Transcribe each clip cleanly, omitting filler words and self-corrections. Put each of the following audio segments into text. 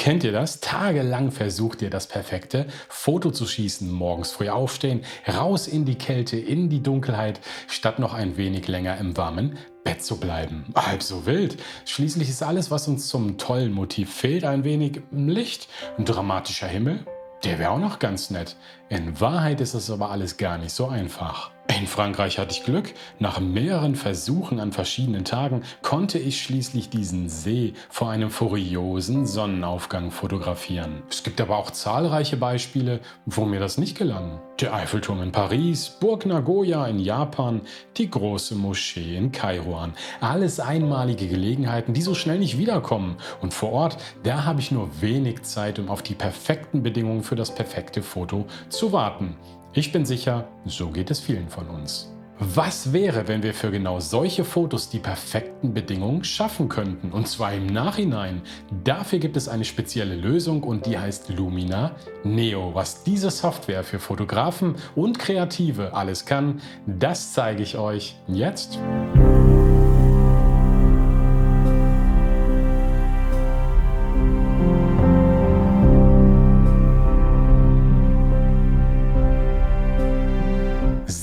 Kennt ihr das? Tagelang versucht ihr das perfekte Foto zu schießen, morgens früh aufstehen, raus in die Kälte, in die Dunkelheit, statt noch ein wenig länger im warmen Bett zu bleiben. Halb so wild. Schließlich ist alles, was uns zum tollen Motiv fehlt, ein wenig Licht, ein dramatischer Himmel. Der wäre auch noch ganz nett. In Wahrheit ist es aber alles gar nicht so einfach. In Frankreich hatte ich Glück. Nach mehreren Versuchen an verschiedenen Tagen konnte ich schließlich diesen See vor einem furiosen Sonnenaufgang fotografieren. Es gibt aber auch zahlreiche Beispiele, wo mir das nicht gelang. Der Eiffelturm in Paris, Burg Nagoya in Japan, die große Moschee in Kairouan. Alles einmalige Gelegenheiten, die so schnell nicht wiederkommen. Und vor Ort, da habe ich nur wenig Zeit, um auf die perfekten Bedingungen für das perfekte Foto zu warten. Ich bin sicher, so geht es vielen von uns. Was wäre, wenn wir für genau solche Fotos die perfekten Bedingungen schaffen könnten? Und zwar im Nachhinein. Dafür gibt es eine spezielle Lösung und die heißt Lumina Neo. Was diese Software für Fotografen und Kreative alles kann, das zeige ich euch jetzt.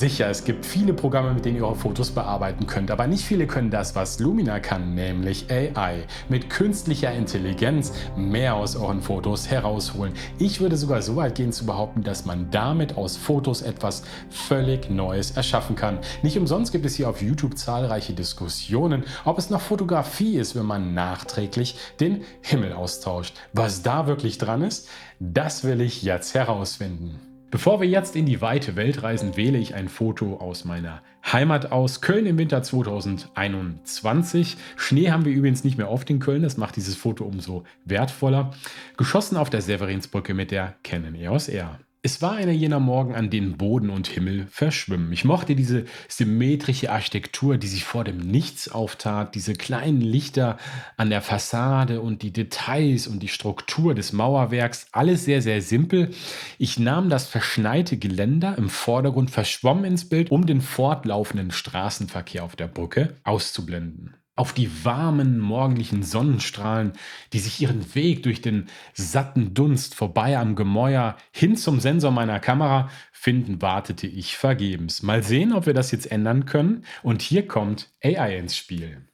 Sicher, es gibt viele Programme, mit denen ihr eure Fotos bearbeiten könnt, aber nicht viele können das, was Lumina kann, nämlich AI. Mit künstlicher Intelligenz mehr aus euren Fotos herausholen. Ich würde sogar so weit gehen zu behaupten, dass man damit aus Fotos etwas völlig Neues erschaffen kann. Nicht umsonst gibt es hier auf YouTube zahlreiche Diskussionen, ob es noch Fotografie ist, wenn man nachträglich den Himmel austauscht. Was da wirklich dran ist, das will ich jetzt herausfinden. Bevor wir jetzt in die weite Welt reisen, wähle ich ein Foto aus meiner Heimat aus. Köln im Winter 2021. Schnee haben wir übrigens nicht mehr oft in Köln, das macht dieses Foto umso wertvoller. Geschossen auf der Severinsbrücke mit der Canon EOS R. Es war einer jener Morgen, an denen Boden und Himmel verschwimmen. Ich mochte diese symmetrische Architektur, die sich vor dem Nichts auftat, diese kleinen Lichter an der Fassade und die Details und die Struktur des Mauerwerks. Alles sehr, sehr simpel. Ich nahm das verschneite Geländer im Vordergrund, verschwomm ins Bild, um den fortlaufenden Straßenverkehr auf der Brücke auszublenden. Auf die warmen morgendlichen Sonnenstrahlen, die sich ihren Weg durch den satten Dunst vorbei am Gemäuer hin zum Sensor meiner Kamera finden, wartete ich vergebens. Mal sehen, ob wir das jetzt ändern können. Und hier kommt AI ins Spiel.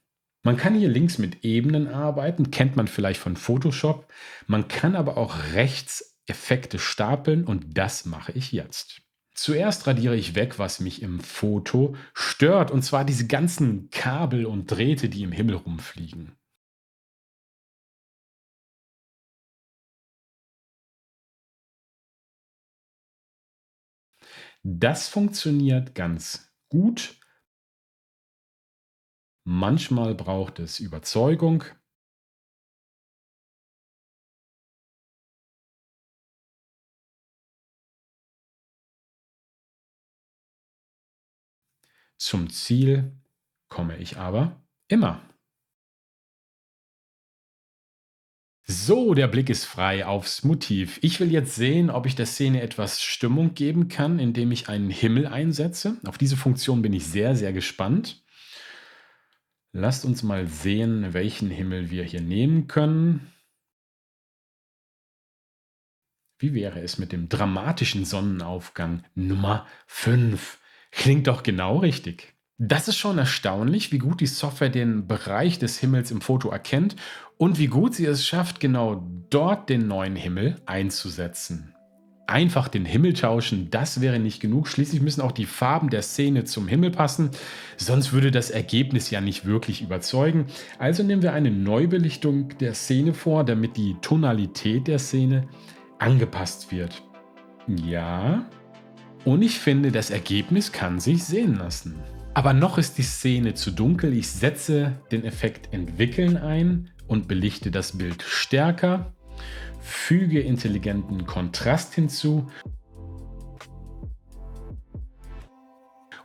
Man kann hier links mit Ebenen arbeiten, kennt man vielleicht von Photoshop. Man kann aber auch rechts Effekte stapeln und das mache ich jetzt. Zuerst radiere ich weg, was mich im Foto stört, und zwar diese ganzen Kabel und Drähte, die im Himmel rumfliegen. Das funktioniert ganz gut. Manchmal braucht es Überzeugung. Zum Ziel komme ich aber immer. So, der Blick ist frei aufs Motiv. Ich will jetzt sehen, ob ich der Szene etwas Stimmung geben kann, indem ich einen Himmel einsetze. Auf diese Funktion bin ich sehr, sehr gespannt. Lasst uns mal sehen, welchen Himmel wir hier nehmen können. Wie wäre es mit dem dramatischen Sonnenaufgang Nummer 5? Klingt doch genau richtig. Das ist schon erstaunlich, wie gut die Software den Bereich des Himmels im Foto erkennt und wie gut sie es schafft, genau dort den neuen Himmel einzusetzen. Einfach den Himmel tauschen, das wäre nicht genug. Schließlich müssen auch die Farben der Szene zum Himmel passen, sonst würde das Ergebnis ja nicht wirklich überzeugen. Also nehmen wir eine Neubelichtung der Szene vor, damit die Tonalität der Szene angepasst wird. Ja, und ich finde, das Ergebnis kann sich sehen lassen. Aber noch ist die Szene zu dunkel. Ich setze den Effekt Entwickeln ein und belichte das Bild stärker, füge intelligenten Kontrast hinzu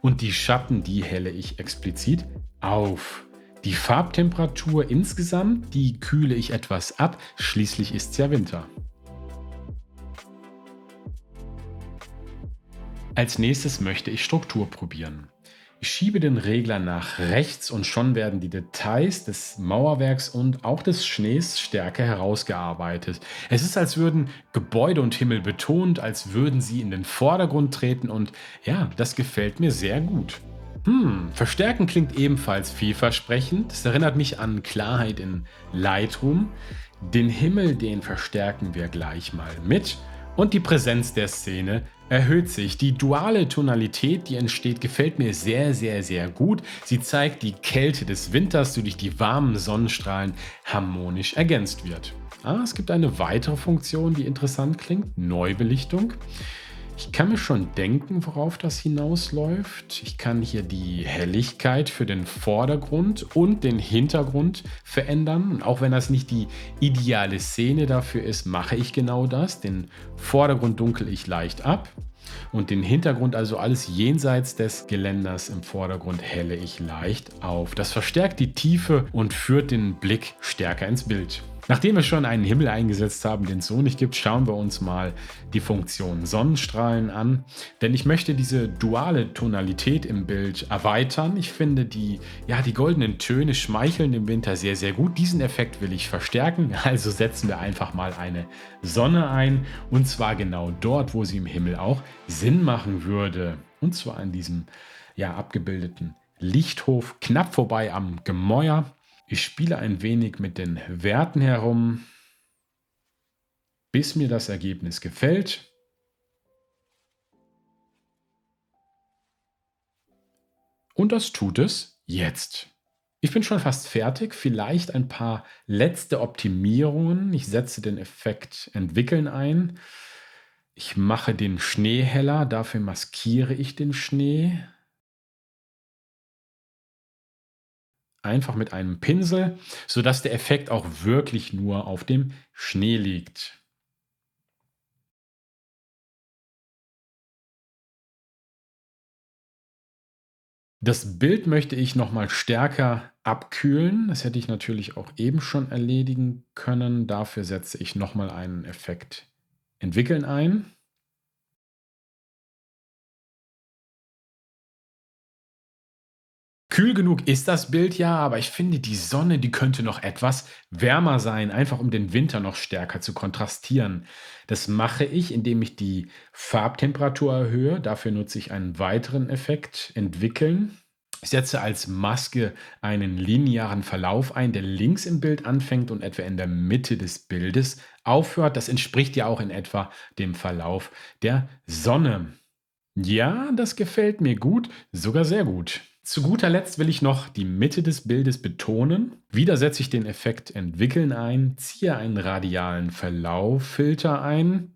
und die Schatten, die helle ich explizit auf. Die Farbtemperatur insgesamt, die kühle ich etwas ab, schließlich ist es ja Winter. Als nächstes möchte ich Struktur probieren. Ich schiebe den Regler nach rechts und schon werden die Details des Mauerwerks und auch des Schnees stärker herausgearbeitet. Es ist, als würden Gebäude und Himmel betont, als würden sie in den Vordergrund treten und ja, das gefällt mir sehr gut. Verstärken klingt ebenfalls vielversprechend. Es erinnert mich an Klarheit in Lightroom. Den Himmel, den verstärken wir gleich mal mit. Und die Präsenz der Szene erhöht sich. Die duale Tonalität, die entsteht, gefällt mir sehr, sehr, sehr gut. Sie zeigt die Kälte des Winters, die durch die warmen Sonnenstrahlen harmonisch ergänzt wird. Es gibt eine weitere Funktion, die interessant klingt: Neubelichtung. Ich kann mir schon denken, worauf das hinausläuft. Ich kann hier die Helligkeit für den Vordergrund und den Hintergrund verändern. Und auch wenn das nicht die ideale Szene dafür ist, mache ich genau das. Den Vordergrund dunkel ich leicht ab und den Hintergrund, also alles jenseits des Geländers im Vordergrund, helle ich leicht auf. Das verstärkt die Tiefe und führt den Blick stärker ins Bild. Nachdem wir schon einen Himmel eingesetzt haben, den es so nicht gibt, schauen wir uns mal die Funktion Sonnenstrahlen an. Denn ich möchte diese duale Tonalität im Bild erweitern. Ich finde, die goldenen Töne schmeicheln im Winter sehr, sehr gut. Diesen Effekt will ich verstärken. Also setzen wir einfach mal eine Sonne ein. Und zwar genau dort, wo sie im Himmel auch Sinn machen würde. Und zwar in diesem abgebildeten Lichthof, knapp vorbei am Gemäuer. Ich spiele ein wenig mit den Werten herum, bis mir das Ergebnis gefällt. Und das tut es jetzt. Ich bin schon fast fertig. Vielleicht ein paar letzte Optimierungen. Ich setze den Effekt Entwickeln ein. Ich mache den Schnee heller, dafür maskiere ich den Schnee. Einfach mit einem Pinsel, sodass der Effekt auch wirklich nur auf dem Schnee liegt. Das Bild möchte ich noch mal stärker abkühlen. Das hätte ich natürlich auch eben schon erledigen können. Dafür setze ich noch mal einen Effekt Entwickeln ein. Kühl genug ist das Bild ja, aber ich finde, die Sonne, die könnte noch etwas wärmer sein, einfach um den Winter noch stärker zu kontrastieren. Das mache ich, indem ich die Farbtemperatur erhöhe. Dafür nutze ich einen weiteren Effekt Entwickeln. Ich setze als Maske einen linearen Verlauf ein, der links im Bild anfängt und etwa in der Mitte des Bildes aufhört. Das entspricht ja auch in etwa dem Verlauf der Sonne. Ja, das gefällt mir gut, sogar sehr gut. Zu guter Letzt will ich noch die Mitte des Bildes betonen. Wieder setze ich den Effekt Entwickeln ein, ziehe einen radialen Verlauffilter ein.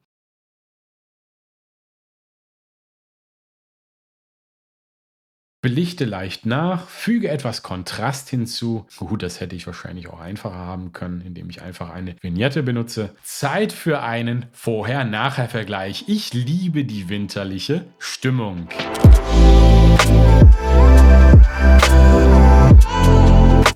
Belichte leicht nach, füge etwas Kontrast hinzu. Gut, das hätte ich wahrscheinlich auch einfacher haben können, indem ich einfach eine Vignette benutze. Zeit für einen Vorher-Nachher-Vergleich. Ich liebe die winterliche Stimmung.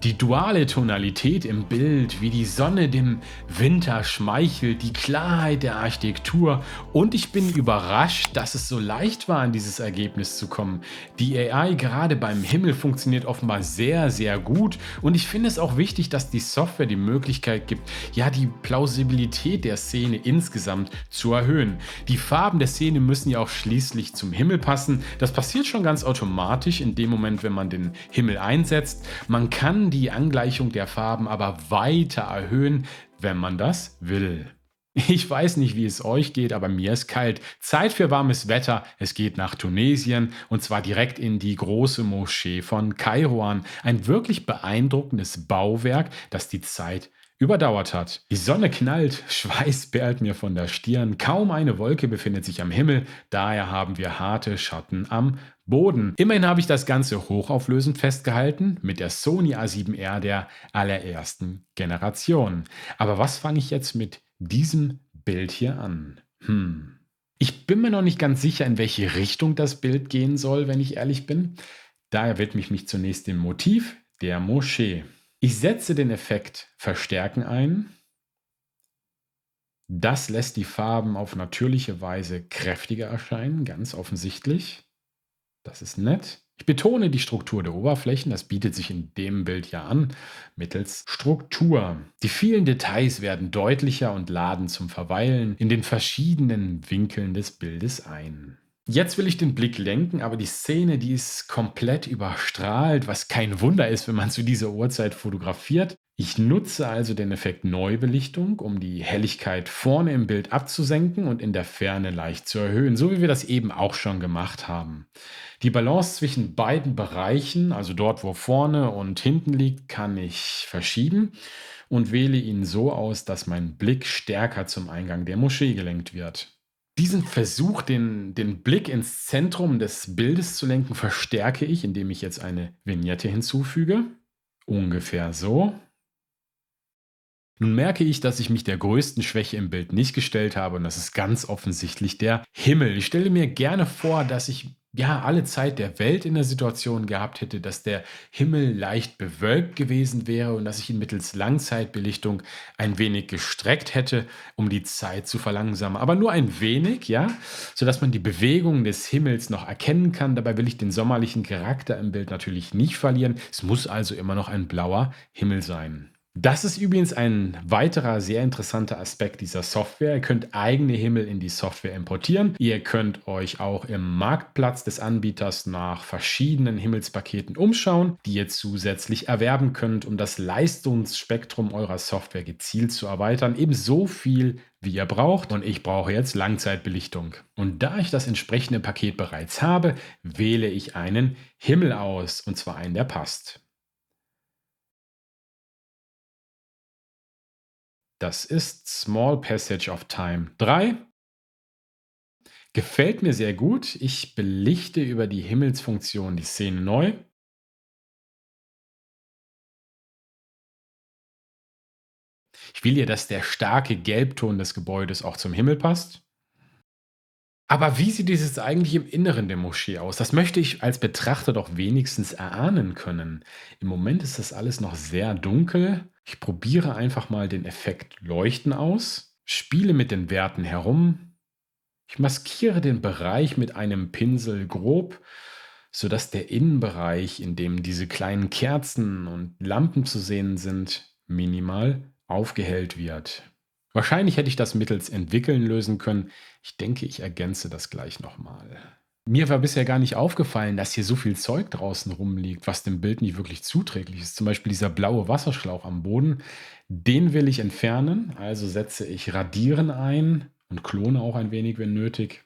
Die duale Tonalität im Bild, wie die Sonne dem Winter schmeichelt, die Klarheit der Architektur, und ich bin überrascht, dass es so leicht war, an dieses Ergebnis zu kommen. Die AI gerade beim Himmel funktioniert offenbar sehr, sehr gut, und ich finde es auch wichtig, dass die Software die Möglichkeit gibt, ja, die Plausibilität der Szene insgesamt zu erhöhen. Die Farben der Szene müssen ja auch schließlich zum Himmel passen. Das passiert schon ganz automatisch in dem Moment, wenn man den Himmel einsetzt. Man kann die Angleichung der Farben aber weiter erhöhen, wenn man das will. Ich weiß nicht, wie es euch geht, aber mir ist kalt. Zeit für warmes Wetter. Es geht nach Tunesien, und zwar direkt in die große Moschee von Kairouan. Ein wirklich beeindruckendes Bauwerk, das die Zeit überdauert hat. Die Sonne knallt, Schweiß perlt mir von der Stirn, kaum eine Wolke befindet sich am Himmel, daher haben wir harte Schatten am Boden. Immerhin habe ich das Ganze hochauflösend festgehalten mit der Sony A7R der allerersten Generation. Aber was fange ich jetzt mit diesem Bild hier an? Ich bin mir noch nicht ganz sicher, in welche Richtung das Bild gehen soll, wenn ich ehrlich bin. Daher widme ich mich zunächst dem Motiv der Moschee. Ich setze den Effekt Verstärken ein. Das lässt die Farben auf natürliche Weise kräftiger erscheinen, ganz offensichtlich. Das ist nett. Ich betone die Struktur der Oberflächen, das bietet sich in dem Bild ja an, mittels Struktur. Die vielen Details werden deutlicher und laden zum Verweilen in den verschiedenen Winkeln des Bildes ein. Jetzt will ich den Blick lenken, aber die Szene, die ist komplett überstrahlt, was kein Wunder ist, wenn man zu dieser Uhrzeit fotografiert. Ich nutze also den Effekt Neubelichtung, um die Helligkeit vorne im Bild abzusenken und in der Ferne leicht zu erhöhen, so wie wir das eben auch schon gemacht haben. Die Balance zwischen beiden Bereichen, also dort, wo vorne und hinten liegt, kann ich verschieben und wähle ihn so aus, dass mein Blick stärker zum Eingang der Moschee gelenkt wird. Diesen Versuch, den Blick ins Zentrum des Bildes zu lenken, verstärke ich, indem ich jetzt eine Vignette hinzufüge. Ungefähr so. Nun merke ich, dass ich mich der größten Schwäche im Bild nicht gestellt habe und das ist ganz offensichtlich der Himmel. Ich stelle mir gerne vor, dass ich ja alle Zeit der Welt in der Situation gehabt hätte, dass der Himmel leicht bewölkt gewesen wäre und dass ich ihn mittels Langzeitbelichtung ein wenig gestreckt hätte, um die Zeit zu verlangsamen. Aber nur ein wenig, ja, sodass man die Bewegung des Himmels noch erkennen kann. Dabei will ich den sommerlichen Charakter im Bild natürlich nicht verlieren. Es muss also immer noch ein blauer Himmel sein. Das ist übrigens ein weiterer sehr interessanter Aspekt dieser Software. Ihr könnt eigene Himmel in die Software importieren. Ihr könnt euch auch im Marktplatz des Anbieters nach verschiedenen Himmelspaketen umschauen, die ihr zusätzlich erwerben könnt, um das Leistungsspektrum eurer Software gezielt zu erweitern. Ebenso viel, wie ihr braucht. Und ich brauche jetzt Langzeitbelichtung. Und da ich das entsprechende Paket bereits habe, wähle ich einen Himmel aus, und zwar einen, der passt. Das ist Small Passage of Time 3. Gefällt mir sehr gut. Ich belichte über die Himmelsfunktion die Szene neu. Ich will hier, dass der starke Gelbton des Gebäudes auch zum Himmel passt. Aber wie sieht dieses eigentlich im Inneren der Moschee aus? Das möchte ich als Betrachter doch wenigstens erahnen können. Im Moment ist das alles noch sehr dunkel. Ich probiere einfach mal den Effekt Leuchten aus, spiele mit den Werten herum. Ich maskiere den Bereich mit einem Pinsel grob, sodass der Innenbereich, in dem diese kleinen Kerzen und Lampen zu sehen sind, minimal aufgehellt wird. Wahrscheinlich hätte ich das mittels Entwickeln lösen können. Ich denke, ich ergänze das gleich nochmal. Mir war bisher gar nicht aufgefallen, dass hier so viel Zeug draußen rumliegt, was dem Bild nicht wirklich zuträglich ist. Zum Beispiel dieser blaue Wasserschlauch am Boden. Den will ich entfernen, also setze ich Radieren ein und klone auch ein wenig, wenn nötig.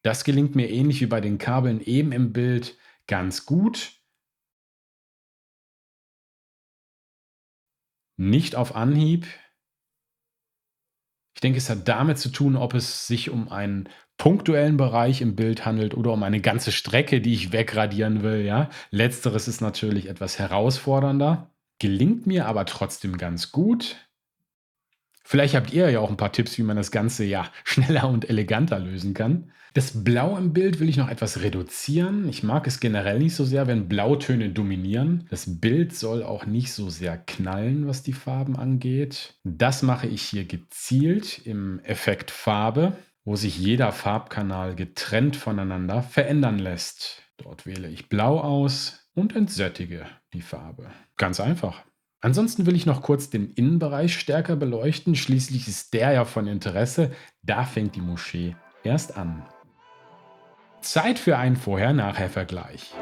Das gelingt mir ähnlich wie bei den Kabeln eben im Bild ganz gut. Nicht auf Anhieb. Ich denke, es hat damit zu tun, ob es sich um einen punktuellen Bereich im Bild handelt oder um eine ganze Strecke, die ich wegradieren will, ja. Letzteres ist natürlich etwas herausfordernder, gelingt mir aber trotzdem ganz gut. Vielleicht habt ihr ja auch ein paar Tipps, wie man das Ganze ja schneller und eleganter lösen kann. Das Blau im Bild will ich noch etwas reduzieren. Ich mag es generell nicht so sehr, wenn Blautöne dominieren. Das Bild soll auch nicht so sehr knallen, was die Farben angeht. Das mache ich hier gezielt im Effekt Farbe, wo sich jeder Farbkanal getrennt voneinander verändern lässt. Dort wähle ich Blau aus und entsättige die Farbe. Ganz einfach. Ansonsten will ich noch kurz den Innenbereich stärker beleuchten. Schließlich ist der ja von Interesse. Da fängt die Moschee erst an. Zeit für einen Vorher-Nachher-Vergleich.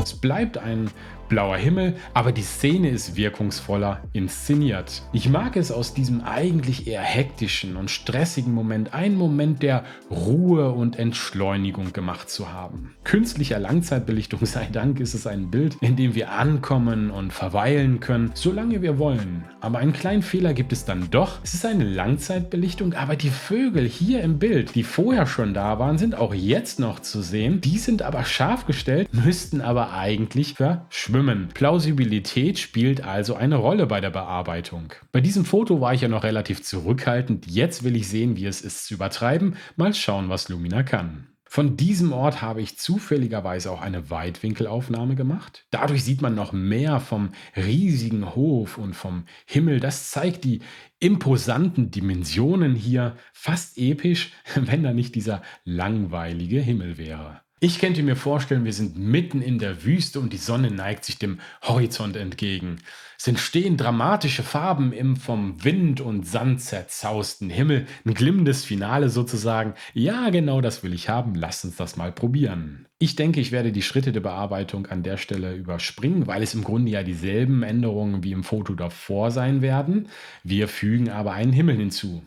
Es bleibt ein blauer Himmel, aber die Szene ist wirkungsvoller inszeniert. Ich mag es aus diesem eigentlich eher hektischen und stressigen Moment einen Moment der Ruhe und Entschleunigung gemacht zu haben. Künstlicher Langzeitbelichtung sei Dank ist es ein Bild, in dem wir ankommen und verweilen können, solange wir wollen. Aber einen kleinen Fehler gibt es dann doch. Es ist eine Langzeitbelichtung, aber die Vögel hier im Bild, die vorher schon da waren, sind auch jetzt noch zu sehen. Die sind aber scharf gestellt, müssten aber eigentlich verschwimmen. Plausibilität spielt also eine Rolle bei der Bearbeitung. Bei diesem Foto war ich ja noch relativ zurückhaltend. Jetzt will ich sehen, wie es ist zu übertreiben. Mal schauen, was Lumina kann. Von diesem Ort habe ich zufälligerweise auch eine Weitwinkelaufnahme gemacht. Dadurch sieht man noch mehr vom riesigen Hof und vom Himmel. Das zeigt die imposanten Dimensionen hier. Fast episch, wenn da nicht dieser langweilige Himmel wäre. Ich könnte mir vorstellen, wir sind mitten in der Wüste und die Sonne neigt sich dem Horizont entgegen. Es entstehen dramatische Farben im vom Wind und Sand zerzausten Himmel. Ein glimmendes Finale sozusagen. Ja, genau das will ich haben. Lasst uns das mal probieren. Ich denke, ich werde die Schritte der Bearbeitung an der Stelle überspringen, weil es im Grunde ja dieselben Änderungen wie im Foto davor sein werden. Wir fügen aber einen Himmel hinzu.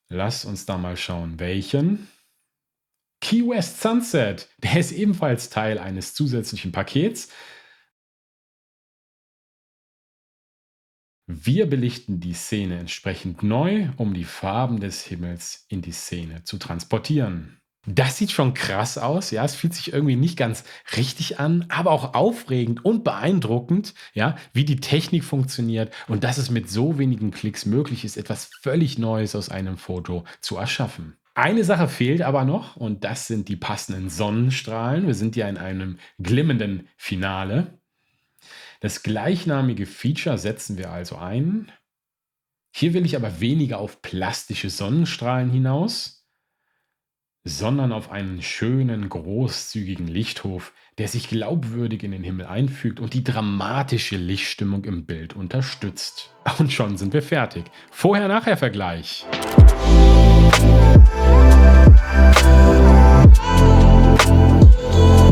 Lass uns da mal schauen, welchen. Key West Sunset, der ist ebenfalls Teil eines zusätzlichen Pakets. Wir belichten die Szene entsprechend neu, um die Farben des Himmels in die Szene zu transportieren. Das sieht schon krass aus, ja, es fühlt sich irgendwie nicht ganz richtig an, aber auch aufregend und beeindruckend, ja, wie die Technik funktioniert und dass es mit so wenigen Klicks möglich ist, etwas völlig Neues aus einem Foto zu erschaffen. Eine Sache fehlt aber noch und das sind die passenden Sonnenstrahlen. Wir sind ja in einem glimmenden Finale. Das gleichnamige Feature setzen wir also ein. Hier will ich aber weniger auf plastische Sonnenstrahlen hinaus, sondern auf einen schönen, großzügigen Lichthof, der sich glaubwürdig in den Himmel einfügt und die dramatische Lichtstimmung im Bild unterstützt. Und schon sind wir fertig. Vorher-Nachher-Vergleich.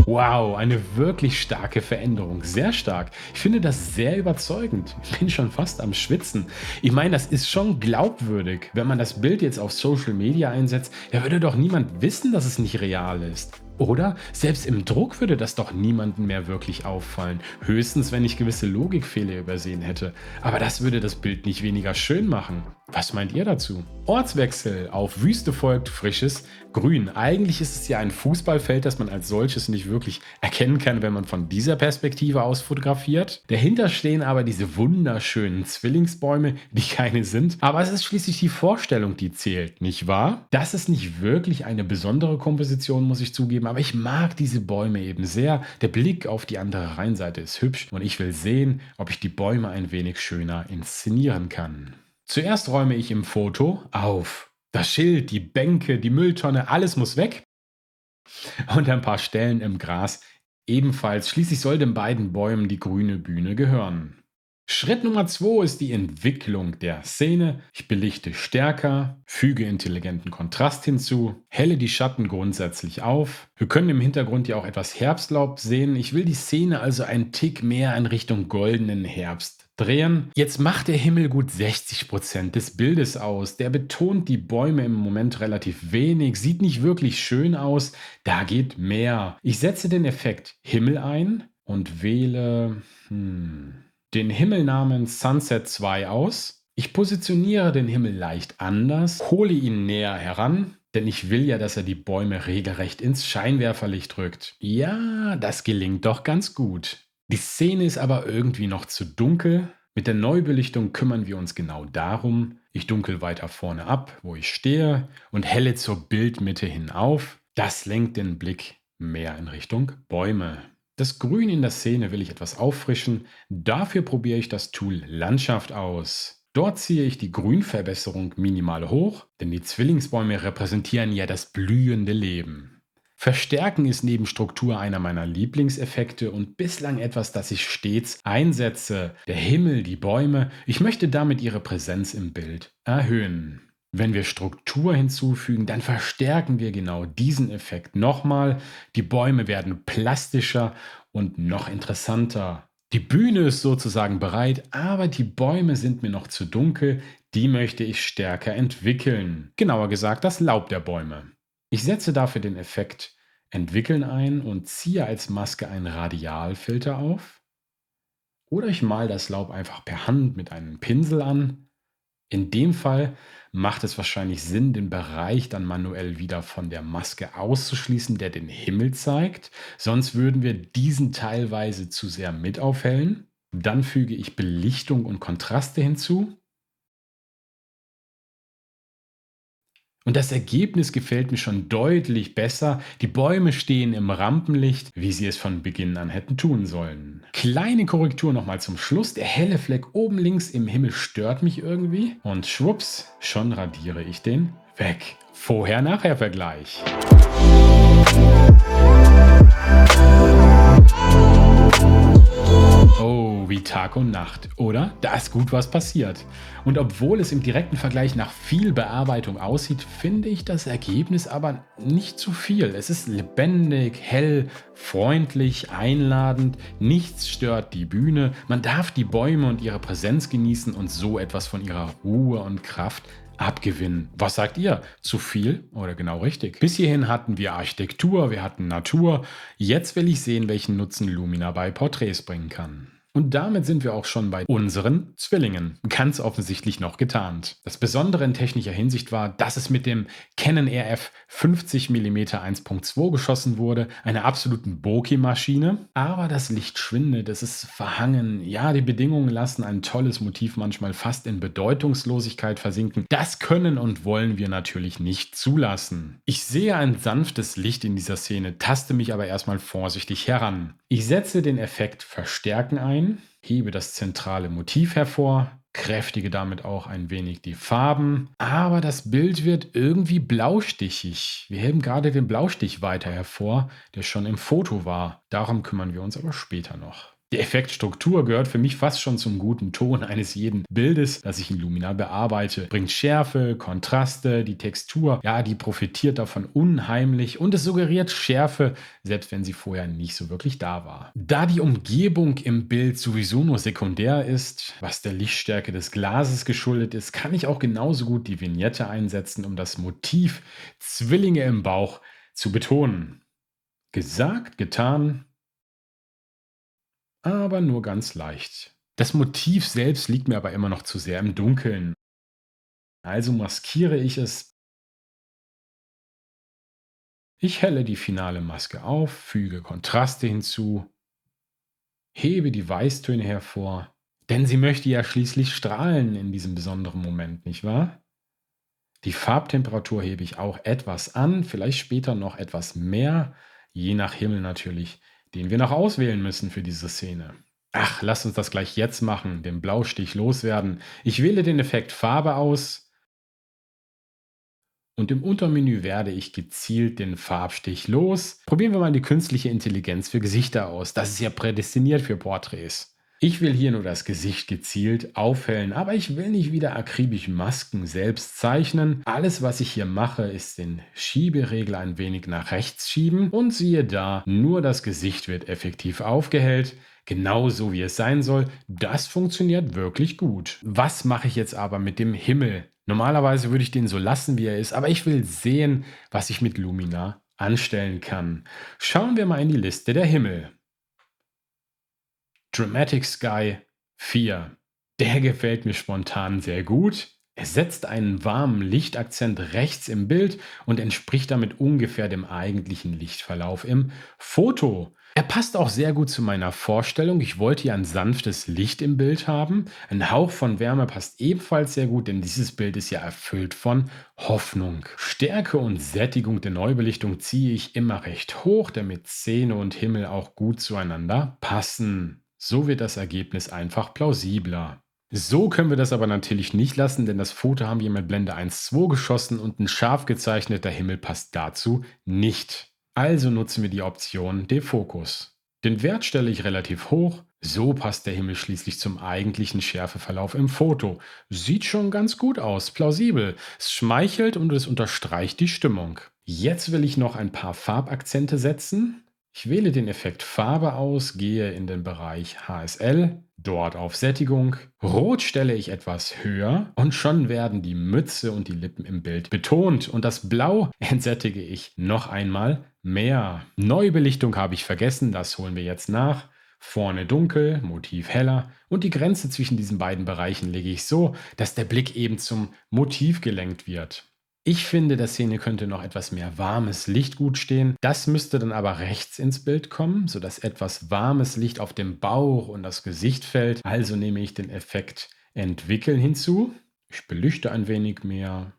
Wow, eine wirklich starke Veränderung. Sehr stark. Ich finde das sehr überzeugend. Ich bin schon fast am Schwitzen. Ich meine, das ist schon glaubwürdig. Wenn man das Bild jetzt auf Social Media einsetzt, ja, würde doch niemand wissen, dass es nicht real ist. Oder? Selbst im Druck würde das doch niemandem mehr wirklich auffallen. Höchstens, wenn ich gewisse Logikfehler übersehen hätte. Aber das würde das Bild nicht weniger schön machen. Was meint ihr dazu? Ortswechsel. Auf Wüste folgt frisches Grün. Eigentlich ist es ja ein Fußballfeld, das man als solches nicht wirklich erkennen kann, wenn man von dieser Perspektive aus fotografiert. Dahinter stehen aber diese wunderschönen Zwillingsbäume, die keine sind. Aber es ist schließlich die Vorstellung, die zählt, nicht wahr? Das ist nicht wirklich eine besondere Komposition, muss ich zugeben, aber ich mag diese Bäume eben sehr. Der Blick auf die andere Rheinseite ist hübsch und ich will sehen, ob ich die Bäume ein wenig schöner inszenieren kann. Zuerst räume ich im Foto auf. Das Schild, die Bänke, die Mülltonne, alles muss weg. Und ein paar Stellen im Gras ebenfalls. Schließlich soll den beiden Bäumen die grüne Bühne gehören. Schritt Nummer 2 ist die Entwicklung der Szene. Ich belichte stärker, füge intelligenten Kontrast hinzu, helle die Schatten grundsätzlich auf. Wir können im Hintergrund ja auch etwas Herbstlaub sehen. Ich will die Szene also einen Tick mehr in Richtung goldenen Herbst drehen. Jetzt macht der Himmel gut 60% des Bildes aus. Der betont die Bäume im Moment relativ wenig, sieht nicht wirklich schön aus. Da geht mehr. Ich setze den Effekt Himmel ein und wähle den Himmelnamen Sunset 2 aus. Ich positioniere den Himmel leicht anders, hole ihn näher heran, denn ich will ja, dass er die Bäume regelrecht ins Scheinwerferlicht rückt. Ja, das gelingt doch ganz gut. Die Szene ist aber irgendwie noch zu dunkel. Mit der Neubelichtung kümmern wir uns genau darum. Ich dunkel weiter vorne ab, wo ich stehe, und helle zur Bildmitte hin auf. Das lenkt den Blick mehr in Richtung Bäume. Das Grün in der Szene will ich etwas auffrischen. Dafür probiere ich das Tool Landschaft aus. Dort ziehe ich die Grünverbesserung minimal hoch, denn die Zwillingsbäume repräsentieren ja das blühende Leben. Verstärken ist neben Struktur einer meiner Lieblingseffekte und bislang etwas, das ich stets einsetze. Der Himmel, die Bäume, ich möchte damit ihre Präsenz im Bild erhöhen. Wenn wir Struktur hinzufügen, dann verstärken wir genau diesen Effekt nochmal. Die Bäume werden plastischer und noch interessanter. Die Bühne ist sozusagen bereit, aber die Bäume sind mir noch zu dunkel. Die möchte ich stärker entwickeln. Genauer gesagt, das Laub der Bäume. Ich setze dafür den Effekt Entwickeln ein und ziehe als Maske einen Radialfilter auf. Oder ich male das Laub einfach per Hand mit einem Pinsel an. In dem Fall macht es wahrscheinlich Sinn, den Bereich dann manuell wieder von der Maske auszuschließen, der den Himmel zeigt. Sonst würden wir diesen teilweise zu sehr mit aufhellen. Dann füge ich Belichtung und Kontraste hinzu. Und das Ergebnis gefällt mir schon deutlich besser. Die Bäume stehen im Rampenlicht, wie sie es von Beginn an hätten tun sollen. Kleine Korrektur nochmal zum Schluss. Der helle Fleck oben links im Himmel stört mich irgendwie. Und schwupps, schon radiere ich den weg. Vorher-Nachher-Vergleich. Oh, wie Tag und Nacht, oder? Da ist gut was passiert. Und obwohl es im direkten Vergleich nach viel Bearbeitung aussieht, finde ich das Ergebnis aber nicht zu viel. Es ist lebendig, hell, freundlich, einladend, nichts stört die Bühne, man darf die Bäume und ihre Präsenz genießen und so etwas von ihrer Ruhe und Kraft abgewinnen. Was sagt ihr? Zu viel oder genau richtig? Bis hierhin hatten wir Architektur, wir hatten Natur. Jetzt will ich sehen, welchen Nutzen Lumina bei Porträts bringen kann. Und damit sind wir auch schon bei unseren Zwillingen. Ganz offensichtlich noch getarnt. Das Besondere in technischer Hinsicht war, dass es mit dem Canon RF 50 mm 1.2 geschossen wurde, einer absoluten Bokeh-Maschine. Aber das Licht schwindet, es ist verhangen. Ja, die Bedingungen lassen ein tolles Motiv manchmal fast in Bedeutungslosigkeit versinken. Das können und wollen wir natürlich nicht zulassen. Ich sehe ein sanftes Licht in dieser Szene, taste mich aber erstmal vorsichtig heran. Ich setze den Effekt Verstärken ein, hebe das zentrale Motiv hervor, kräftige damit auch ein wenig die Farben, aber das Bild wird irgendwie blaustichig. Wir heben gerade den Blaustich weiter hervor, der schon im Foto war. Darum kümmern wir uns aber später noch. Die Effektstruktur gehört für mich fast schon zum guten Ton eines jeden Bildes, das ich in Lumina bearbeite. Bringt Schärfe, Kontraste, die Textur, ja, die profitiert davon unheimlich und es suggeriert Schärfe, selbst wenn sie vorher nicht so wirklich da war. Da die Umgebung im Bild sowieso nur sekundär ist, was der Lichtstärke des Glases geschuldet ist, kann ich auch genauso gut die Vignette einsetzen, um das Motiv Zwillinge im Bauch zu betonen. Gesagt, getan, aber nur ganz leicht. Das Motiv selbst liegt mir aber immer noch zu sehr im Dunkeln. Also maskiere ich es. Ich helle die finale Maske auf, füge Kontraste hinzu, hebe die Weißtöne hervor, denn sie möchte ja schließlich strahlen in diesem besonderen Moment, nicht wahr? Die Farbtemperatur hebe ich auch etwas an, vielleicht später noch etwas mehr, je nach Himmel natürlich, den wir noch auswählen müssen für diese Szene. Ach, lasst uns das gleich jetzt machen, den Blaustich loswerden. Ich wähle den Effekt Farbe aus und im Untermenü werde ich gezielt den Farbstich los. Probieren wir mal die künstliche Intelligenz für Gesichter aus. Das ist ja prädestiniert für Porträts. Ich will hier nur das Gesicht gezielt aufhellen, aber ich will nicht wieder akribisch Masken selbst zeichnen. Alles, was ich hier mache, ist den Schieberegler ein wenig nach rechts schieben und siehe da, nur das Gesicht wird effektiv aufgehellt. Genauso wie es sein soll. Das funktioniert wirklich gut. Was mache ich jetzt aber mit dem Himmel? Normalerweise würde ich den so lassen, wie er ist, aber ich will sehen, was ich mit Lumina anstellen kann. Schauen wir mal in die Liste der Himmel. Dramatic Sky 4. Der gefällt mir spontan sehr gut. Er setzt einen warmen Lichtakzent rechts im Bild und entspricht damit ungefähr dem eigentlichen Lichtverlauf im Foto. Er passt auch sehr gut zu meiner Vorstellung. Ich wollte ja ein sanftes Licht im Bild haben. Ein Hauch von Wärme passt ebenfalls sehr gut, denn dieses Bild ist ja erfüllt von Hoffnung. Stärke und Sättigung der Neubelichtung ziehe ich immer recht hoch, damit Szene und Himmel auch gut zueinander passen. So wird das Ergebnis einfach plausibler. So können wir das aber natürlich nicht lassen, denn das Foto haben wir mit Blende 1.2 geschossen und ein scharf gezeichneter Himmel passt dazu nicht. Also nutzen wir die Option Defokus. Den Wert stelle ich relativ hoch, so passt der Himmel schließlich zum eigentlichen Schärfeverlauf im Foto. Sieht schon ganz gut aus, plausibel. Es schmeichelt und es unterstreicht die Stimmung. Jetzt will ich noch ein paar Farbakzente setzen. Ich wähle den Effekt Farbe aus, gehe in den Bereich HSL, dort auf Sättigung. Rot stelle ich etwas höher und schon werden die Mütze und die Lippen im Bild betont und das Blau entsättige ich noch einmal mehr. Neubelichtung habe ich vergessen, das holen wir jetzt nach. Vorne dunkel, Motiv heller und die Grenze zwischen diesen beiden Bereichen lege ich so, dass der Blick eben zum Motiv gelenkt wird. Ich finde, der Szene könnte noch etwas mehr warmes Licht gut stehen. Das müsste dann aber rechts ins Bild kommen, sodass etwas warmes Licht auf dem Bauch und das Gesicht fällt. Also nehme ich den Effekt Entwickeln hinzu. Ich belüchte ein wenig mehr,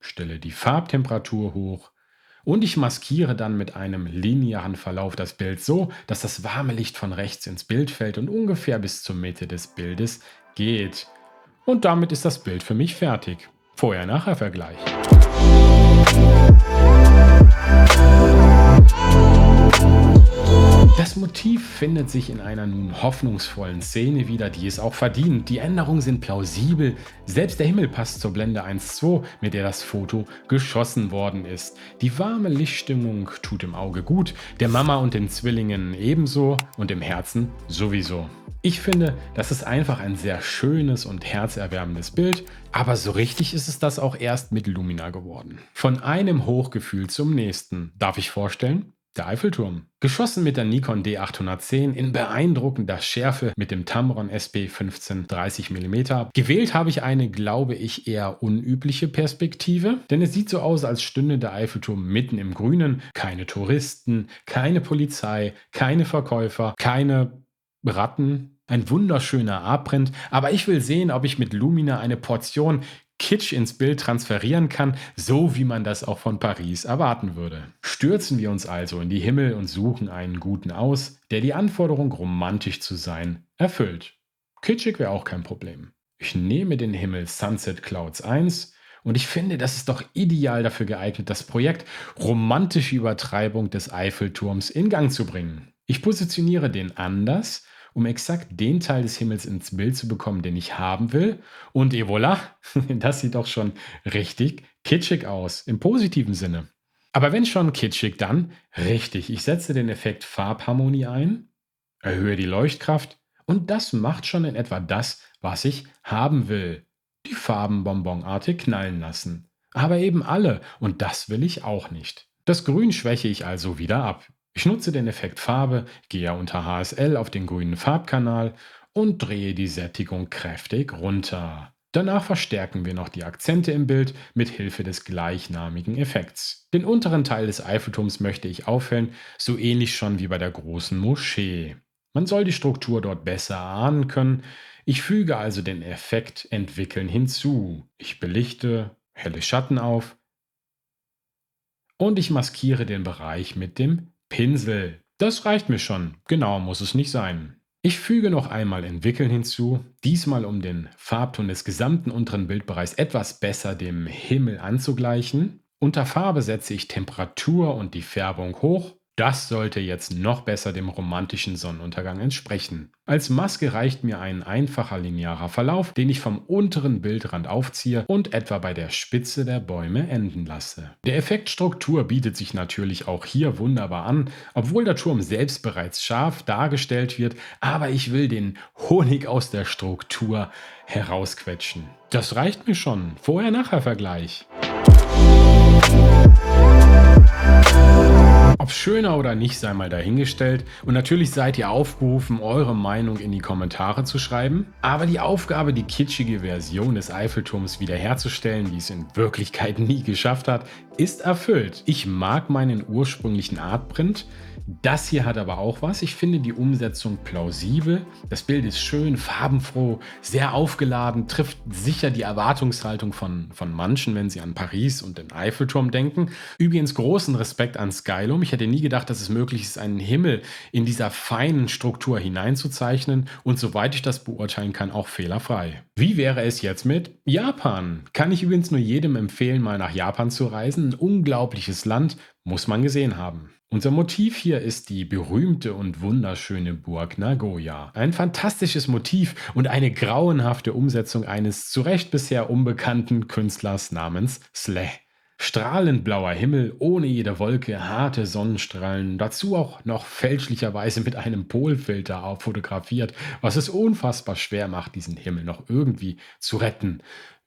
stelle die Farbtemperatur hoch und ich maskiere dann mit einem linearen Verlauf das Bild so, dass das warme Licht von rechts ins Bild fällt und ungefähr bis zur Mitte des Bildes geht. Und damit ist das Bild für mich fertig. Vorher-Nachher-Vergleich. Das Motiv findet sich in einer nun hoffnungsvollen Szene wieder, die es auch verdient. Die Änderungen sind plausibel. Selbst der Himmel passt zur Blende 1.2, mit der das Foto geschossen worden ist. Die warme Lichtstimmung tut im Auge gut, der Mama und den Zwillingen ebenso und im Herzen sowieso. Ich finde, das ist einfach ein sehr schönes und herzerwärmendes Bild, aber so richtig ist es das auch erst mit Lumina geworden. Von einem Hochgefühl zum nächsten. Darf ich vorstellen? Der Eiffelturm. Geschossen mit der Nikon D810 in beeindruckender Schärfe mit dem Tamron SP 15-30 mm. Gewählt habe ich eine, glaube ich, eher unübliche Perspektive, denn es sieht so aus, als stünde der Eiffelturm mitten im Grünen. Keine Touristen, keine Polizei, keine Verkäufer, keine Ratten. Ein wunderschöner Abprint, aber ich will sehen, ob ich mit Lumina eine Portion Kitsch ins Bild transferieren kann, so wie man das auch von Paris erwarten würde. Stürzen wir uns also in die Himmel und suchen einen guten aus, der die Anforderung, romantisch zu sein, erfüllt. Kitschig wäre auch kein Problem. Ich nehme den Himmel Sunset Clouds 1 und ich finde, das ist doch ideal dafür geeignet, das Projekt romantische Übertreibung des Eiffelturms in Gang zu bringen. Ich positioniere den anders, um exakt den Teil des Himmels ins Bild zu bekommen, den ich haben will. Und et voilà, das sieht doch schon richtig kitschig aus, im positiven Sinne. Aber wenn schon kitschig, dann richtig. Ich setze den Effekt Farbharmonie ein, erhöhe die Leuchtkraft und das macht schon in etwa das, was ich haben will. Die Farben bonbonartig knallen lassen. Aber eben alle und das will ich auch nicht. Das Grün schwäche ich also wieder ab. Ich nutze den Effekt Farbe, gehe unter HSL auf den grünen Farbkanal und drehe die Sättigung kräftig runter. Danach verstärken wir noch die Akzente im Bild mit Hilfe des gleichnamigen Effekts. Den unteren Teil des Eiffelturms möchte ich aufhellen, so ähnlich schon wie bei der großen Moschee. Man soll die Struktur dort besser erahnen können. Ich füge also den Effekt Entwickeln hinzu. Ich belichte, helle Schatten auf und ich maskiere den Bereich mit dem Pinsel. Das reicht mir schon. Genauer muss es nicht sein. Ich füge noch einmal Entwickeln hinzu, diesmal um den Farbton des gesamten unteren Bildbereichs etwas besser dem Himmel anzugleichen. Unter Farbe setze ich Temperatur und die Färbung hoch. Das sollte jetzt noch besser dem romantischen Sonnenuntergang entsprechen. Als Maske reicht mir ein einfacher linearer Verlauf, den ich vom unteren Bildrand aufziehe und etwa bei der Spitze der Bäume enden lasse. Der Effekt Struktur bietet sich natürlich auch hier wunderbar an, obwohl der Turm selbst bereits scharf dargestellt wird, aber ich will den Honig aus der Struktur herausquetschen. Das reicht mir schon. Vorher-Nachher-Vergleich. Ob schöner oder nicht, sei mal dahingestellt. Und natürlich seid ihr aufgerufen, eure Meinung in die Kommentare zu schreiben. Aber die Aufgabe, die kitschige Version des Eiffelturms wiederherzustellen, die es in Wirklichkeit nie geschafft hat, ist erfüllt. Ich mag meinen ursprünglichen Artprint. Das hier hat aber auch was. Ich finde die Umsetzung plausibel. Das Bild ist schön, farbenfroh, sehr aufgeladen, trifft sicher die Erwartungshaltung von manchen, wenn sie an Paris und den Eiffelturm denken. Übrigens großen Respekt an Skylum. Ich hätte nie gedacht, dass es möglich ist, einen Himmel in dieser feinen Struktur hineinzuzeichnen und soweit ich das beurteilen kann, auch fehlerfrei. Wie wäre es jetzt mit Japan? Kann ich übrigens nur jedem empfehlen, mal nach Japan zu reisen. Ein unglaubliches Land, muss man gesehen haben. Unser Motiv hier ist die berühmte und wunderschöne Burg Nagoya. Ein fantastisches Motiv und eine grauenhafte Umsetzung eines zu Recht bisher unbekannten Künstlers namens Sleh. Strahlend blauer Himmel, ohne jede Wolke, harte Sonnenstrahlen, dazu auch noch fälschlicherweise mit einem Polfilter fotografiert, was es unfassbar schwer macht, diesen Himmel noch irgendwie zu retten.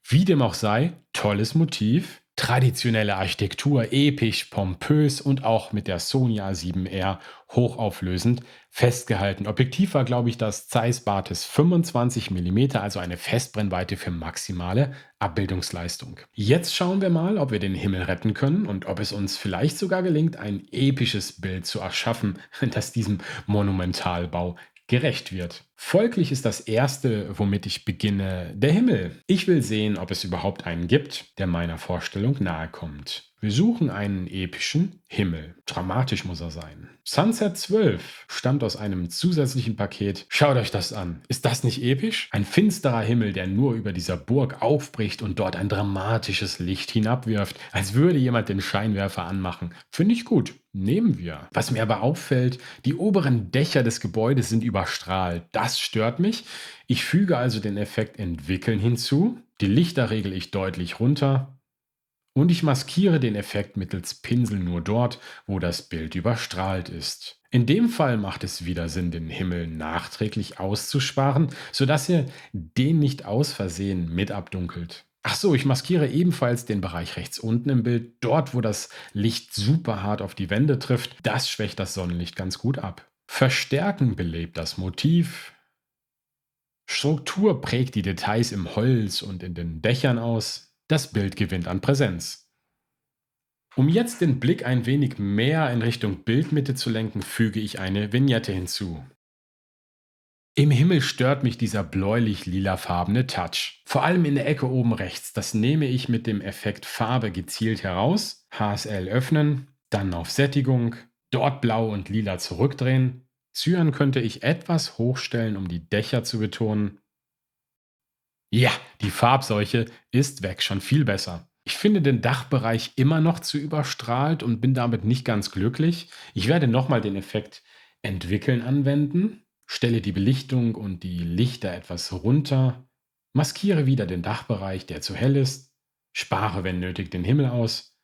Wie dem auch sei, tolles Motiv. Traditionelle Architektur, episch, pompös und auch mit der Sony A7R hochauflösend festgehalten. Objektiv war, glaube ich, das Zeiss Batis 25 mm, also eine Festbrennweite für maximale Abbildungsleistung. Jetzt schauen wir mal, ob wir den Himmel retten können und ob es uns vielleicht sogar gelingt, ein episches Bild zu erschaffen, das diesem Monumentalbau gerecht wird. Folglich ist das Erste, womit ich beginne, der Himmel. Ich will sehen, ob es überhaupt einen gibt, der meiner Vorstellung nahe kommt. Wir suchen einen epischen Himmel. Dramatisch muss er sein. Sunset 12 stammt aus einem zusätzlichen Paket. Schaut euch das an. Ist das nicht episch? Ein finsterer Himmel, der nur über dieser Burg aufbricht und dort ein dramatisches Licht hinabwirft, als würde jemand den Scheinwerfer anmachen. Finde ich gut. Nehmen wir. Was mir aber auffällt, die oberen Dächer des Gebäudes sind überstrahlt. Das stört mich. Ich füge also den Effekt Entwickeln hinzu. Die Lichter regle ich deutlich runter. Und ich maskiere den Effekt mittels Pinsel nur dort, wo das Bild überstrahlt ist. In dem Fall macht es wieder Sinn, den Himmel nachträglich auszusparen, sodass ihr den nicht aus Versehen mit abdunkelt. Ach so, ich maskiere ebenfalls den Bereich rechts unten im Bild, dort wo das Licht super hart auf die Wände trifft. Das schwächt das Sonnenlicht ganz gut ab. Verstärken belebt das Motiv. Struktur prägt die Details im Holz und in den Dächern aus. Das Bild gewinnt an Präsenz. Um jetzt den Blick ein wenig mehr in Richtung Bildmitte zu lenken, füge ich eine Vignette hinzu. Im Himmel stört mich dieser bläulich-lilafarbene Touch. Vor allem in der Ecke oben rechts. Das nehme ich mit dem Effekt Farbe gezielt heraus. HSL öffnen, dann auf Sättigung, dort blau und lila zurückdrehen. Cyan könnte ich etwas hochstellen, um die Dächer zu betonen. Ja, die Farbseuche ist weg, schon viel besser. Ich finde den Dachbereich immer noch zu überstrahlt und bin damit nicht ganz glücklich. Ich werde nochmal den Effekt Entwickeln anwenden, stelle die Belichtung und die Lichter etwas runter, maskiere wieder den Dachbereich, der zu hell ist, spare, wenn nötig, den Himmel aus.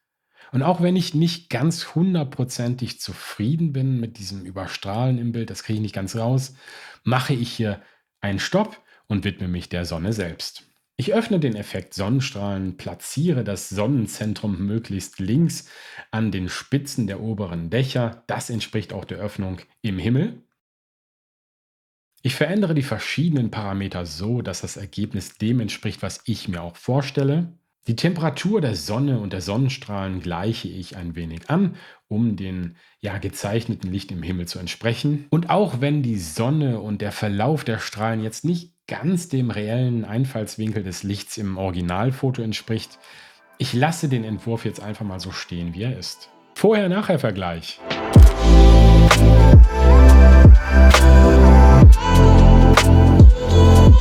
Und auch wenn ich nicht ganz hundertprozentig zufrieden bin mit diesem Überstrahlen im Bild, das kriege ich nicht ganz raus, mache ich hier einen Stopp und widme mich der Sonne selbst. Ich öffne den Effekt Sonnenstrahlen, platziere das Sonnenzentrum möglichst links an den Spitzen der oberen Dächer. Das entspricht auch der Öffnung im Himmel. Ich verändere die verschiedenen Parameter so, dass das Ergebnis dem entspricht, was ich mir auch vorstelle. Die Temperatur der Sonne und der Sonnenstrahlen gleiche ich ein wenig an, um dem gezeichneten Licht im Himmel zu entsprechen. Und auch wenn die Sonne und der Verlauf der Strahlen jetzt nicht ganz dem reellen Einfallswinkel des Lichts im Originalfoto entspricht, ich lasse den Entwurf jetzt einfach mal so stehen, wie er ist. Vorher-Nachher-Vergleich.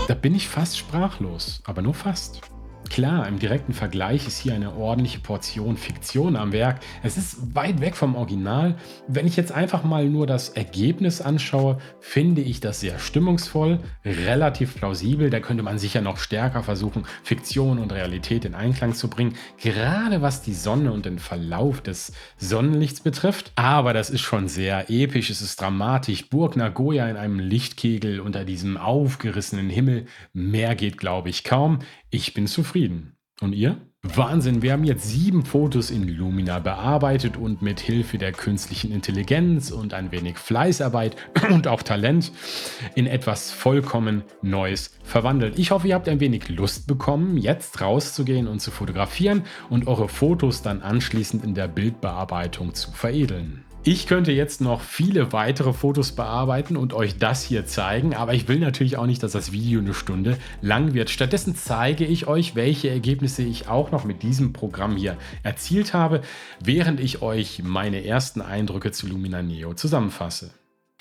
Da bin ich fast sprachlos, aber nur fast. Klar, im direkten Vergleich ist hier eine ordentliche Portion Fiktion am Werk. Es ist weit weg vom Original. Wenn ich jetzt einfach mal nur das Ergebnis anschaue, finde ich das sehr stimmungsvoll, relativ plausibel. Da könnte man sicher noch stärker versuchen, Fiktion und Realität in Einklang zu bringen, gerade was die Sonne und den Verlauf des Sonnenlichts betrifft. Aber das ist schon sehr episch, es ist dramatisch. Burg Nagoya in einem Lichtkegel unter diesem aufgerissenen Himmel. Mehr geht, glaube ich, kaum. Ich bin zufrieden. Und ihr? Wahnsinn, wir haben jetzt 7 Fotos in Lumina bearbeitet und mit Hilfe der künstlichen Intelligenz und ein wenig Fleißarbeit und auch Talent in etwas vollkommen Neues verwandelt. Ich hoffe, ihr habt ein wenig Lust bekommen, jetzt rauszugehen und zu fotografieren und eure Fotos dann anschließend in der Bildbearbeitung zu veredeln. Ich könnte jetzt noch viele weitere Fotos bearbeiten und euch das hier zeigen, aber ich will natürlich auch nicht, dass das Video eine Stunde lang wird. Stattdessen zeige ich euch, welche Ergebnisse ich auch noch mit diesem Programm hier erzielt habe, während ich euch meine ersten Eindrücke zu Lumina Neo zusammenfasse.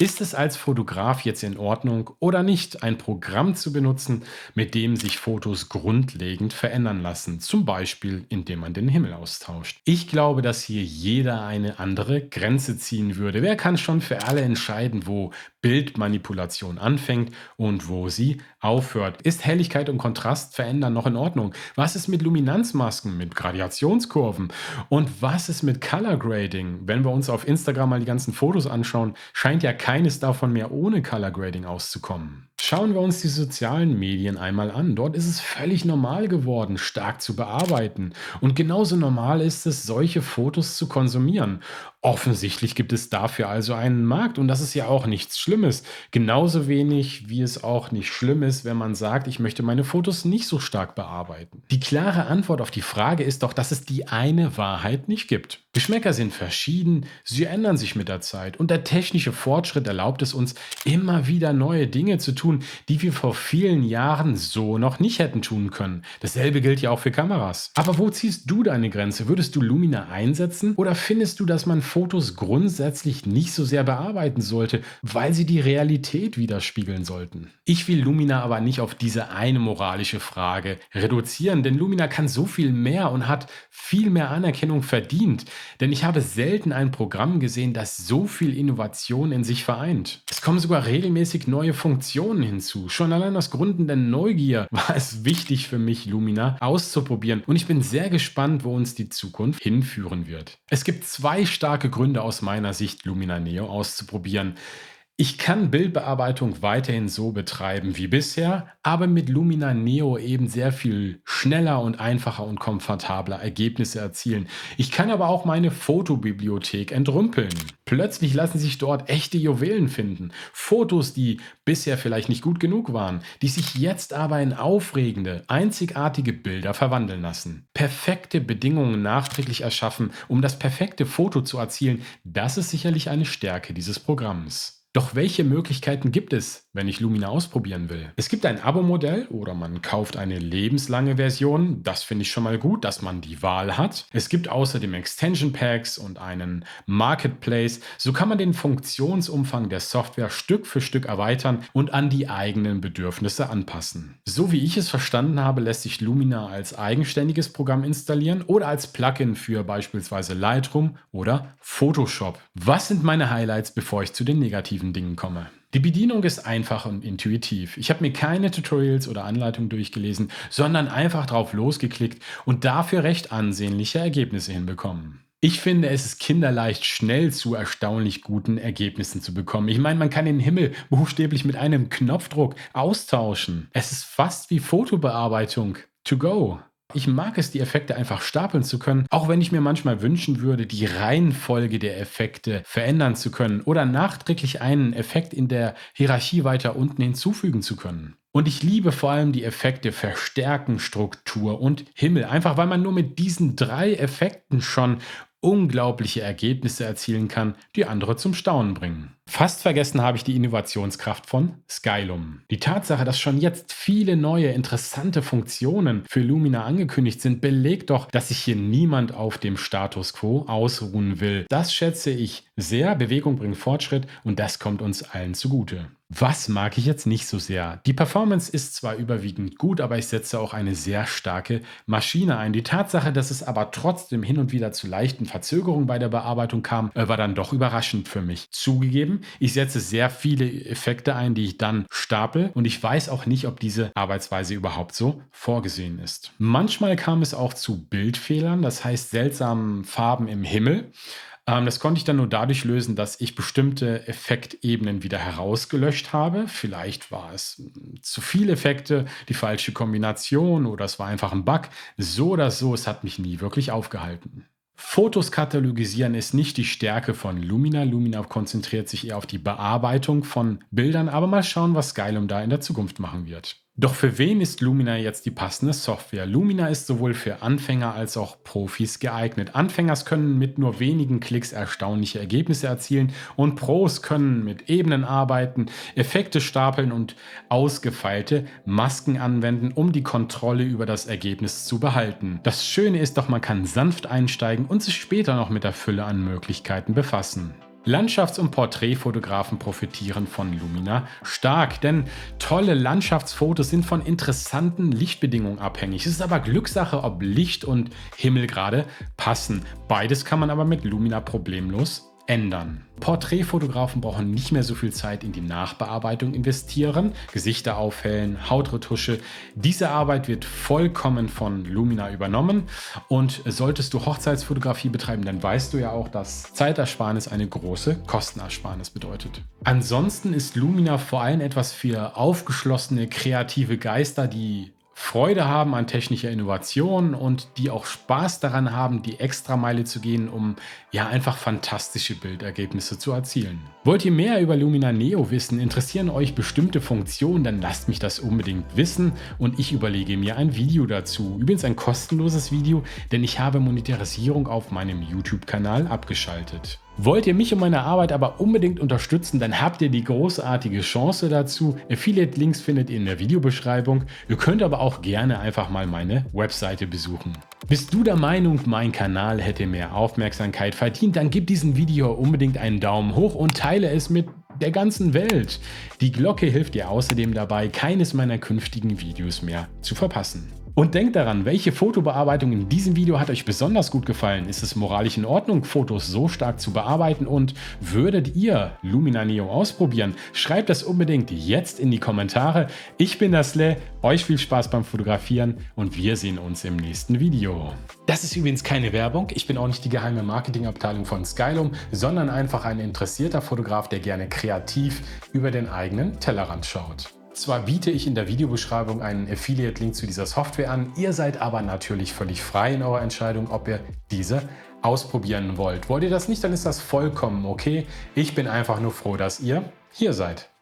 Ist es als Fotograf jetzt in Ordnung oder nicht, ein Programm zu benutzen, mit dem sich Fotos grundlegend verändern lassen, zum Beispiel indem man den Himmel austauscht? Ich glaube, dass hier jeder eine andere Grenze ziehen würde. Wer kann schon für alle entscheiden, wo Bildmanipulation anfängt und wo sie aufhört? Ist Helligkeit und Kontrast verändern noch in Ordnung? Was ist mit Luminanzmasken, mit Gradationskurven? Und was ist mit Color Grading? Wenn wir uns auf Instagram mal die ganzen Fotos anschauen, scheint ja keines davon mehr ohne Color Grading auszukommen. Schauen wir uns die sozialen Medien einmal an. Dort ist es völlig normal geworden, stark zu bearbeiten. Und genauso normal ist es, solche Fotos zu konsumieren. Offensichtlich gibt es dafür also einen Markt und das ist ja auch nichts Schlimmes. Genauso wenig, wie es auch nicht schlimm ist, wenn man sagt, ich möchte meine Fotos nicht so stark bearbeiten. Die klare Antwort auf die Frage ist doch, dass es die eine Wahrheit nicht gibt. Geschmäcker sind verschieden, sie ändern sich mit der Zeit und der technische Fortschritt erlaubt es uns, immer wieder neue Dinge zu tun, die wir vor vielen Jahren so noch nicht hätten tun können. Dasselbe gilt ja auch für Kameras. Aber wo ziehst du deine Grenze? Würdest du Lumina einsetzen oder findest du, dass man Fotos grundsätzlich nicht so sehr bearbeiten sollte, weil sie die Realität widerspiegeln sollten? Ich will Lumina aber nicht auf diese eine moralische Frage reduzieren, denn Lumina kann so viel mehr und hat viel mehr Anerkennung verdient. Denn ich habe selten ein Programm gesehen, das so viel Innovation in sich vereint. Es kommen sogar regelmäßig neue Funktionen hinzu. Schon allein aus Gründen der Neugier war es wichtig für mich, Lumina auszuprobieren. Und ich bin sehr gespannt, wo uns die Zukunft hinführen wird. Es gibt zwei starke Gründe aus meiner Sicht, Lumina Neo auszuprobieren. Ich kann Bildbearbeitung weiterhin so betreiben wie bisher, aber mit Lumina Neo eben sehr viel schneller und einfacher und komfortabler Ergebnisse erzielen. Ich kann aber auch meine Fotobibliothek entrümpeln. Plötzlich lassen sich dort echte Juwelen finden. Fotos, die bisher vielleicht nicht gut genug waren, die sich jetzt aber in aufregende, einzigartige Bilder verwandeln lassen. Perfekte Bedingungen nachträglich erschaffen, um das perfekte Foto zu erzielen, das ist sicherlich eine Stärke dieses Programms. Doch welche Möglichkeiten gibt es, wenn ich Lumina ausprobieren will? Es gibt ein Abo-Modell oder man kauft eine lebenslange Version. Das finde ich schon mal gut, dass man die Wahl hat. Es gibt außerdem Extension Packs und einen Marketplace. So kann man den Funktionsumfang der Software Stück für Stück erweitern und an die eigenen Bedürfnisse anpassen. So wie ich es verstanden habe, lässt sich Lumina als eigenständiges Programm installieren oder als Plugin für beispielsweise Lightroom oder Photoshop. Was sind meine Highlights, bevor ich zu den negativen Dingen komme? Die Bedienung ist einfach und intuitiv. Ich habe mir keine Tutorials oder Anleitungen durchgelesen, sondern einfach drauf losgeklickt und dafür recht ansehnliche Ergebnisse hinbekommen. Ich finde, es ist kinderleicht, schnell zu erstaunlich guten Ergebnissen zu bekommen. Ich meine, man kann den Himmel buchstäblich mit einem Knopfdruck austauschen. Es ist fast wie Fotobearbeitung to go. Ich mag es, die Effekte einfach stapeln zu können, auch wenn ich mir manchmal wünschen würde, die Reihenfolge der Effekte verändern zu können oder nachträglich einen Effekt in der Hierarchie weiter unten hinzufügen zu können. Und ich liebe vor allem die Effekte Verstärken, Struktur und Himmel, einfach weil man nur mit diesen drei Effekten schon unglaubliche Ergebnisse erzielen kann, die andere zum Staunen bringen. Fast vergessen habe ich die Innovationskraft von Skylum. Die Tatsache, dass schon jetzt viele neue interessante Funktionen für Lumina angekündigt sind, belegt doch, dass sich hier niemand auf dem Status quo ausruhen will. Das schätze ich sehr. Bewegung bringt Fortschritt und das kommt uns allen zugute. Was mag ich jetzt nicht so sehr? Die Performance ist zwar überwiegend gut, aber ich setze auch eine sehr starke Maschine ein. Die Tatsache, dass es aber trotzdem hin und wieder zu leichten Verzögerungen bei der Bearbeitung kam, war dann doch überraschend für mich. Zugegeben, ich setze sehr viele Effekte ein, die ich dann stapel und ich weiß auch nicht, ob diese Arbeitsweise überhaupt so vorgesehen ist. Manchmal kam es auch zu Bildfehlern, das heißt seltsamen Farben im Himmel. Das konnte ich dann nur dadurch lösen, dass ich bestimmte Effektebenen wieder herausgelöscht habe. Vielleicht war es zu viele Effekte, die falsche Kombination oder es war einfach ein Bug. So oder so, es hat mich nie wirklich aufgehalten. Fotos katalogisieren ist nicht die Stärke von Lumina. Lumina konzentriert sich eher auf die Bearbeitung von Bildern, aber mal schauen, was Skylum da in der Zukunft machen wird. Doch für wen ist Lumina jetzt die passende Software? Lumina ist sowohl für Anfänger als auch Profis geeignet. Anfänger können mit nur wenigen Klicks erstaunliche Ergebnisse erzielen und Pros können mit Ebenen arbeiten, Effekte stapeln und ausgefeilte Masken anwenden, um die Kontrolle über das Ergebnis zu behalten. Das Schöne ist doch, man kann sanft einsteigen und sich später noch mit der Fülle an Möglichkeiten befassen. Landschafts- und Porträtfotografen profitieren von Lumina stark, denn tolle Landschaftsfotos sind von interessanten Lichtbedingungen abhängig. Es ist aber Glückssache, ob Licht und Himmel gerade passen. Beides kann man aber mit Lumina problemlos ändern. Porträtfotografen brauchen nicht mehr so viel Zeit in die Nachbearbeitung investieren, Gesichter aufhellen, Hautretusche. Diese Arbeit wird vollkommen von Lumina übernommen und solltest du Hochzeitsfotografie betreiben, dann weißt du ja auch, dass Zeitersparnis eine große Kostenersparnis bedeutet. Ansonsten ist Lumina vor allem etwas für aufgeschlossene, kreative Geister, die Freude haben an technischer Innovation und die auch Spaß daran haben, die Extrameile zu gehen, um ja einfach fantastische Bildergebnisse zu erzielen. Wollt ihr mehr über Lumina Neo wissen, interessieren euch bestimmte Funktionen, dann lasst mich das unbedingt wissen und ich überlege mir ein Video dazu. Übrigens ein kostenloses Video, denn ich habe Monetarisierung auf meinem YouTube-Kanal abgeschaltet. Wollt ihr mich und meine Arbeit aber unbedingt unterstützen, dann habt ihr die großartige Chance dazu. Affiliate-Links findet ihr in der Videobeschreibung. Ihr könnt aber auch gerne einfach mal meine Webseite besuchen. Bist du der Meinung, mein Kanal hätte mehr Aufmerksamkeit verdient, dann gib diesem Video unbedingt einen Daumen hoch und teile es mit der ganzen Welt. Die Glocke hilft dir außerdem dabei, keines meiner künftigen Videos mehr zu verpassen. Und denkt daran, welche Fotobearbeitung in diesem Video hat euch besonders gut gefallen? Ist es moralisch in Ordnung, Fotos so stark zu bearbeiten? Und würdet ihr Lumina Neo ausprobieren? Schreibt das unbedingt jetzt in die Kommentare. Ich bin der Sle, euch viel Spaß beim Fotografieren und wir sehen uns im nächsten Video. Das ist übrigens keine Werbung, ich bin auch nicht die geheime Marketingabteilung von Skylum, sondern einfach ein interessierter Fotograf, der gerne kreativ über den eigenen Tellerrand schaut. Zwar biete ich in der Videobeschreibung einen Affiliate-Link zu dieser Software an, ihr seid aber natürlich völlig frei in eurer Entscheidung, ob ihr diese ausprobieren wollt. Wollt ihr das nicht, dann ist das vollkommen okay. Ich bin einfach nur froh, dass ihr hier seid.